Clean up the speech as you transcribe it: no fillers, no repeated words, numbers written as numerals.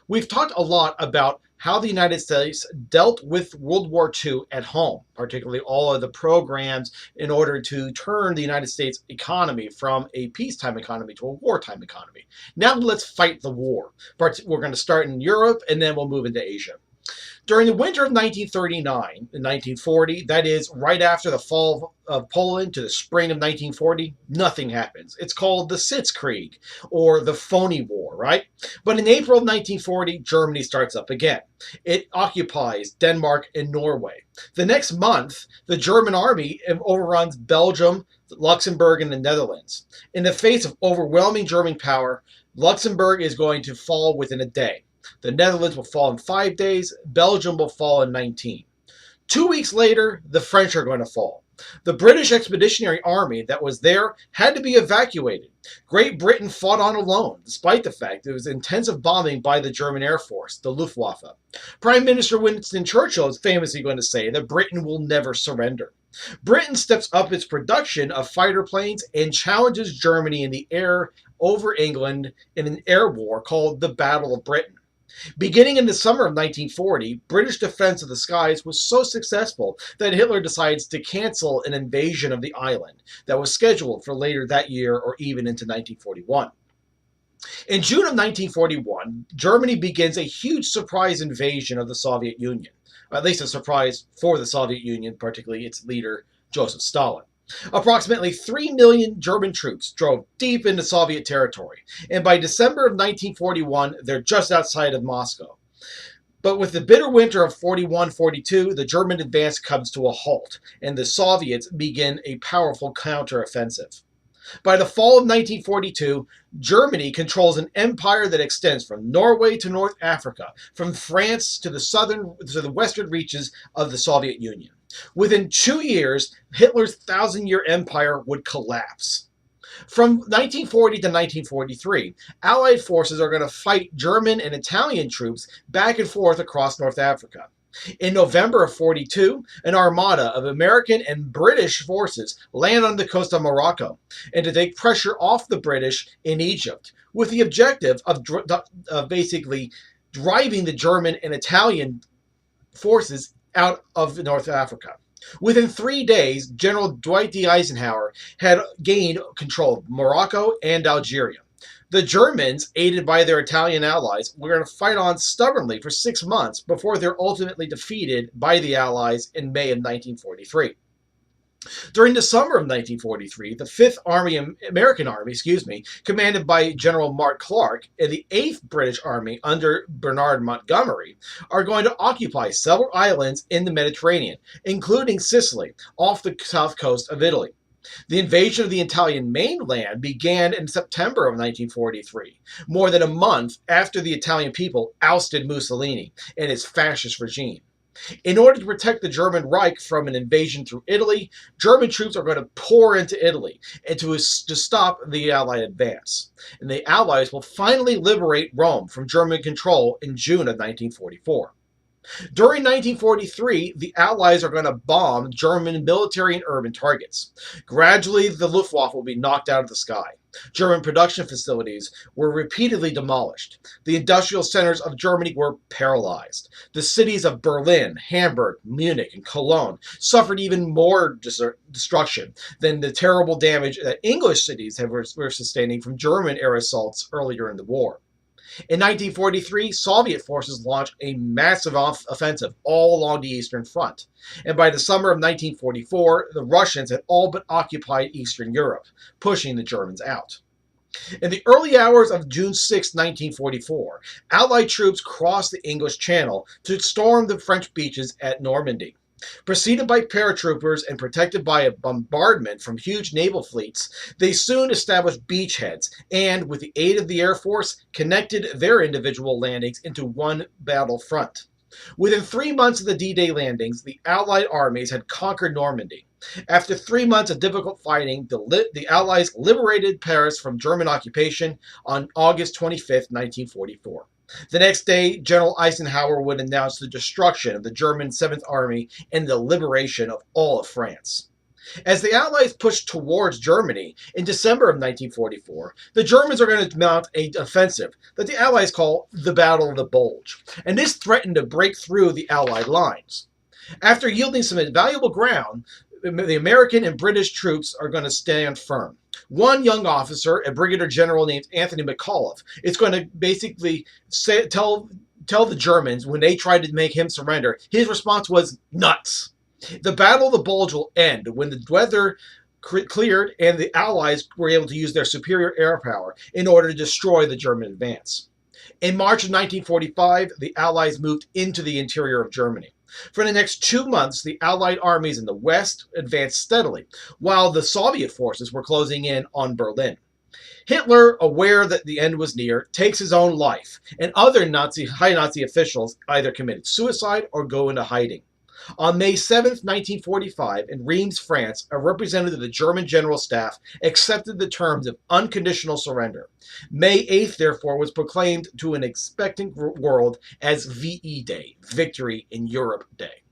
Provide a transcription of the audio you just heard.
We've talked a lot about how the United States dealt with World War II at home, particularly all of the programs in order to turn the United States economy from a peacetime economy to a wartime economy. Now let's fight the war. We're going to start in Europe and then we'll move into Asia. During the winter of 1939 and 1940, that is, right after the fall of Poland to the spring of 1940, nothing happens. It's called the Sitzkrieg, or the Phony War, right? But in April of 1940, Germany starts up again. It occupies Denmark and Norway. The next month, the German army overruns Belgium, Luxembourg, and the Netherlands. In the face of overwhelming German power, Luxembourg is going to fall within a day. The Netherlands will fall in 5 days. Belgium will fall in 19. 2 weeks later, the French are going to fall. The British Expeditionary Army that was there had to be evacuated. Great Britain fought on alone, despite the fact there was intensive bombing by the German Air Force, the Luftwaffe. Prime Minister Winston Churchill is famously going to say that Britain will never surrender. Britain steps up its production of fighter planes and challenges Germany in the air over England in an air war called the Battle of Britain. Beginning in the summer of 1940, British defense of the skies was so successful that Hitler decides to cancel an invasion of the island that was scheduled for later that year or even into 1941. In June of 1941, Germany begins a huge surprise invasion of the Soviet Union, at least a surprise for the Soviet Union, particularly its leader, Joseph Stalin. Approximately 3 million German troops drove deep into Soviet territory, and by December of 1941, they're just outside of Moscow. But with the bitter winter of 41-42, the German advance comes to a halt, and the Soviets begin a powerful counteroffensive. By the fall of 1942, Germany controls an empire that extends from Norway to North Africa, from France to the western reaches of the Soviet Union. Within 2 years, Hitler's thousand-year empire would collapse. From 1940 to 1943, Allied forces are going to fight German and Italian troops back and forth across North Africa. In November of 42, an armada of American and British forces land on the coast of Morocco and to take pressure off the British in Egypt, with the objective of basically driving the German and Italian forces out of North Africa. Within 3 days, General Dwight D. Eisenhower had gained control of Morocco and Algeria. The Germans, aided by their Italian allies, were going to fight on stubbornly for 6 months before they're ultimately defeated by the Allies in May of 1943. During the summer of 1943, the 5th American Army, commanded by General Mark Clark, and the 8th British Army under Bernard Montgomery, are going to occupy several islands in the Mediterranean, including Sicily, off the south coast of Italy. The invasion of the Italian mainland began in September of 1943, more than a month after the Italian people ousted Mussolini and his fascist regime. In order to protect the German Reich from an invasion through Italy, German troops are going to pour into Italy and to stop the Allied advance. And the Allies will finally liberate Rome from German control in June of 1944. During 1943, the Allies are going to bomb German military and urban targets. Gradually, the Luftwaffe will be knocked out of the sky. German production facilities were repeatedly demolished. The industrial centers of Germany were paralyzed. The cities of Berlin, Hamburg, Munich, and Cologne suffered even more destruction than the terrible damage that English cities were sustaining from German air assaults earlier in the war. In 1943, Soviet forces launched a massive offensive all along the Eastern Front. And by the summer of 1944, the Russians had all but occupied Eastern Europe, pushing the Germans out. In the early hours of June 6, 1944, Allied troops crossed the English Channel to storm the French beaches at Normandy. Preceded by paratroopers and protected by a bombardment from huge naval fleets, they soon established beachheads and, with the aid of the Air Force, connected their individual landings into one battle front. Within 3 months of the D-Day landings, the Allied armies had conquered Normandy. After 3 months of difficult fighting, the Allies liberated Paris from German occupation on August 25, 1944. The next day, General Eisenhower would announce the destruction of the German 7th Army and the liberation of all of France. As the Allies pushed towards Germany in December of 1944, the Germans are going to mount an offensive that the Allies call the Battle of the Bulge, and this threatened to break through the Allied lines. After yielding some invaluable ground, the American and British troops are going to stand firm. One young officer, a brigadier general named Anthony McAuliffe, is going to basically tell the Germans when they tried to make him surrender, his response was nuts. The Battle of the Bulge will end when the weather cleared and the Allies were able to use their superior air power in order to destroy the German advance. In March of 1945, the Allies moved into the interior of Germany. For the next 2 months, the Allied armies in the West advanced steadily, while the Soviet forces were closing in on Berlin. Hitler, aware that the end was near, takes his own life, and other high Nazi officials either committed suicide or go into hiding. On May 7, 1945, in Reims, France, a representative of the German General Staff accepted the terms of unconditional surrender. May 8th, therefore, was proclaimed to an expectant world as VE Day, Victory in Europe Day.